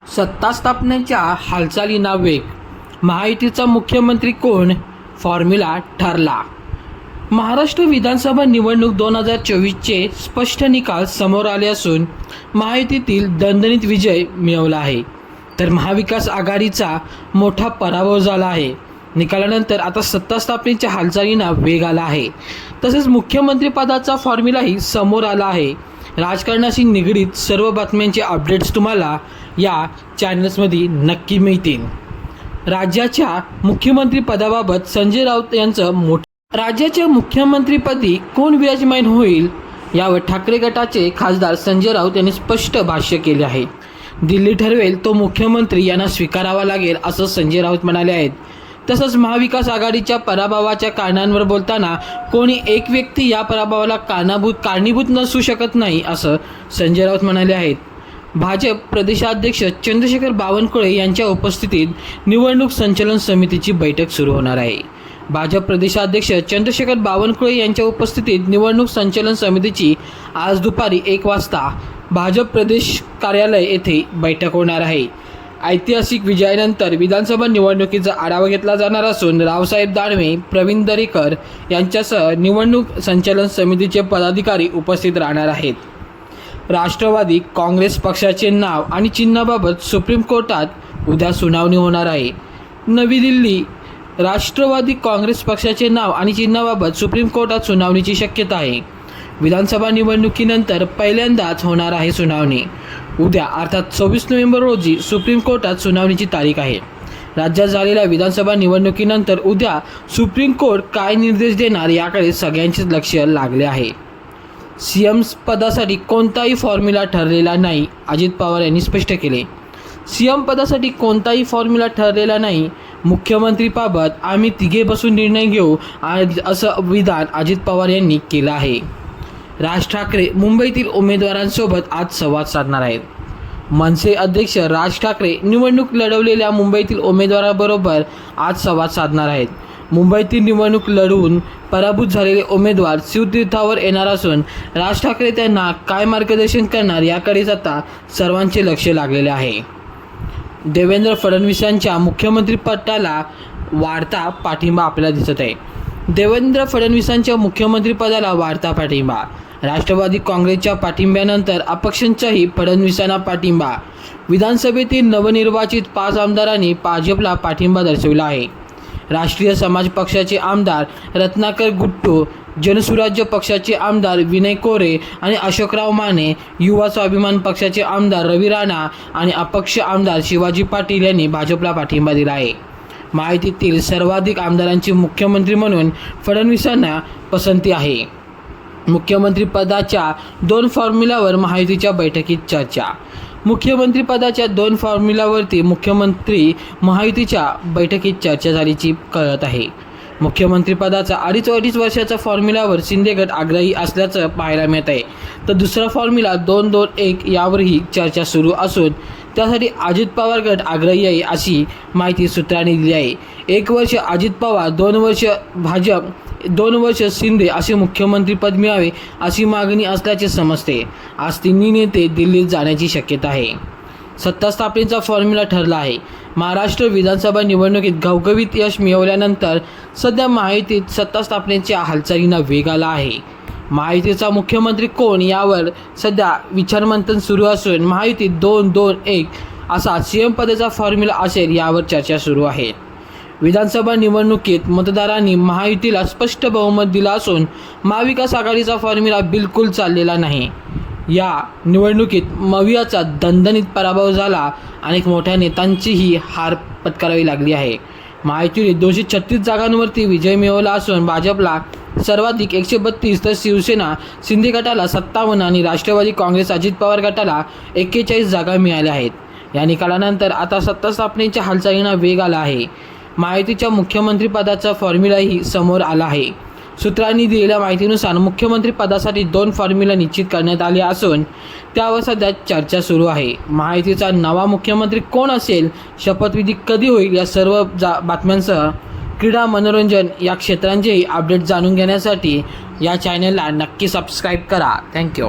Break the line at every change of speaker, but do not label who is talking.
सत्ता स्थापनेच्या हालचालींना वेग, महायुतीचा मुख्यमंत्री कोण, फॉर्म्युला ठरला. महाराष्ट्र विधानसभा निवडणूक 2024चे स्पष्ट निकाल समोर आले असून महायुतीतील दणदणीत विजय मिळवला आहे, तर महाविकास आघाडीचा मोठा पराभव झाला आहे. निकालानंतर आता सत्ता स्थापनेच्या हालचालींना वेग आला आहे. तसेच मुख्यमंत्रीपदाचा फॉर्म्युलाही समोर आला आहे. राजकारणाशी निगडीत सर्व बातम्यांचे अपडेट्स तुम्हाला या चॅनल्समध्ये नक्की मिळतील. राज्याच्या मुख्यमंत्रीपदाबाबत संजय राऊत यांचं राज्याच्या मुख्यमंत्रीपदी कोण विराजमान होईल यावर ठाकरे गटाचे खासदार संजय राऊत यांनी स्पष्ट भाष्य केले आहे. दिल्ली ठरवेल तो मुख्यमंत्री यांना स्वीकारावा लागेल असं संजय राऊत म्हणाले आहेत. तसंच महाविकास आघाडीच्या पराभवाच्या कारणांवर बोलताना कोणी एक व्यक्ती या पराभवाला कारणीभूत नसू शकत नाही असं संजय राऊत म्हणाले आहेत. भाजप प्रदेशाध्यक्ष चंद्रशेखर बावनकुळे यांच्या उपस्थितीत निवडणूक संचालन समितीची बैठक सुरू होणार आहे. भाजप प्रदेशाध्यक्ष चंद्रशेखर बावनकुळे यांच्या उपस्थितीत निवडणूक संचालन समितीची आज दुपारी 1 वाजता भाजप प्रदेश कार्यालय येथे बैठक होणार आहे. ऐतिहासिक विजयानंतर विधानसभा निवडणुकीचा आढावा घेतला जाणार असून रावसाहेब दानवे, प्रवीण दरेकर यांच्यासह निवडणूक संचालन समितीचे पदाधिकारी उपस्थित राहणार आहेत. राष्ट्रवादी काँग्रेस पक्षाचे नाव आणि चिन्हाबाबत सुप्रीम कोर्टात उद्या सुनावणी होणार आहे. नवी दिल्ली. राष्ट्रवादी काँग्रेस पक्षाचे नाव आणि चिन्हाबाबत सुप्रीम कोर्टात सुनावणीची शक्यता आहे. विधानसभा निवडणुकीनंतर पहिल्यांदाच होणार आहे सुनावणी. उद्या अर्थात 26 नोव्हेंबर रोजी सुप्रीम कोर्टात सुनावणीची तारीख आहे. राज्यात झालेल्या विधानसभा निवडणुकीनंतर उद्या सुप्रीम कोर्ट काय निर्देश देणार याकडे सगळ्यांचेच लक्ष लागले आहे. सीएम पदासाठी कोणताही फॉर्म्युला ठरलेला नाही, अजित पवार यांनी स्पष्ट केले. सीएम पदासाठी कोणताही फॉर्म्युला ठरलेला नाही, मुख्यमंत्रीबाबत आम्ही तिघे बसून निर्णय घेऊ असं विधान अजित पवार यांनी केलं आहे. राज ठाकरे मुंबईतील उमेदवारांसोबत आज संवाद साधणार आहेत. मनसे अध्यक्ष राज ठाकरे निवडणूक लढवलेल्या मुंबईतील उमेदवाराबरोबर आज संवाद साधणार आहेत. मुंबईतील निवडणूक लढवून पराभूत झालेले उमेदवार शिवतीर्थावर येणार असून राज ठाकरे त्यांना काय मार्गदर्शन करणार याकडेच आता सर्वांचे लक्ष लागलेले आहे. देवेंद्र फडणवीसांच्या मुख्यमंत्रीपदाला वाढता पाठिंबा आपल्याला दिसत आहे. देवेंद्र फडणवीसांच्या मुख्यमंत्रीपदाला वाढता पाठिंबा. राष्ट्रवादी काँग्रेसच्या पाठिंब्यानंतर अपक्षांचाही फडणवीसांना पाठिंबा. विधानसभेतील नवनिर्वाचित 5 आमदारांनी भाजपला पाठिंबा दर्शवला आहे. राष्ट्रीय समाज पक्षाचे आमदार रत्नाकर गुट्टू, जनसुराज्य पक्षाचे आमदार विनय कोरे आणि अशोकराव माने, युवा स्वाभिमान पक्षाचे आमदार रवी राणा आणि अपक्ष आमदार शिवाजी पाटील यांनी भाजपला पाठिंबा दिला आहे. महायुतीतील सर्वाधिक आमदारांची मुख्यमंत्री म्हणून फडणवीसांना पसंती आहे. मुख्यमंत्रीपदाच्या 2 फॉर्म्युलावर महायुतीच्या बैठकीत चर्चा. मुख्यमंत्रीपदाच्या 2 फॉर्म्युलावरती महायुतीच्या बैठकीत चर्चा झाल्याची कळत आहे. मुख्यमंत्रीपदाचा 2.5 वर्षाचा फॉर्म्युलावर शिंदे गट आग्रही असल्याचं पाहायला मिळत आहे. तर दुसरा फॉर्म्युला 2-2-1 यावरही चर्चा सुरू असून त्यासाठी अजित पवार गट आग्रही आहे अशी माहिती सूत्रांनी दिली आहे. 1 वर्ष अजित पवार, 2 वर्ष भाजप, 2 वर्ष शिंदे असे मुख्यमंत्रीपद मिळावे अशी मागणी असल्याचे समजते. आज तिन्ही नेते दिल्लीत जाण्याची शक्यता आहे. सत्ता स्थापनेचा फॉर्म्युला ठरला आहे. महाराष्ट्र विधानसभा निवडणुकीत घवघवीत यश मिळवल्यानंतर सध्या महायुतीत सत्ता स्थापनेच्या हालचालींना वेग आला आहे. महायुतीचा मुख्यमंत्री कोण यावर सध्या विचारमंथन सुरू असून महायुतीत 2-2-1 असा सीएम पदाचा फॉर्म्युला असेल यावर चर्चा सुरू आहे. विधानसभा निवडणुकीत मतदारांनी महायुतीला स्पष्ट बहुमत दिलं असून महाविकास आघाडीचा फॉर्म्युला बिलकुल चाललेला नाही. या निवडणुकीत मवियाचा दणदणीत पराभव झाला. अनेक मोठ्या नेत्यांचीही हार पत्करावी लागली आहे. महायुतीने 236 जागांवरती विजय मिळवला असून भाजपला सर्वाधिक 132 तर शिवसेना शिंदे गटाला 57 आणि राष्ट्रवादी काँग्रेस अजित पवार गटाला 41 जागा मिळाल्या आहेत. या निकालानंतर आता सत्ता स्थापनेच्या हालचालींना वेग आला आहे. महायुतीच्या मुख्यमंत्रीपदाचा फॉर्म्युलाही समोर आला आहे. सूत्रांनी दिलेल्या माहितीनुसार मुख्यमंत्रीपदासाठी 2 फॉर्म्युला निश्चित करण्यात आले असून त्यावर सध्या चर्चा सुरू आहे. महायुतीचा नवा मुख्यमंत्री कोण असेल, शपथविधी कधी होईल या सर्व बातम्यांसह क्रीडा, मनोरंजन या क्षेत्रांचेही अपडेट जाणून घेण्यासाठी या चॅनलला नक्की सबस्क्राईब करा. थँक्यू.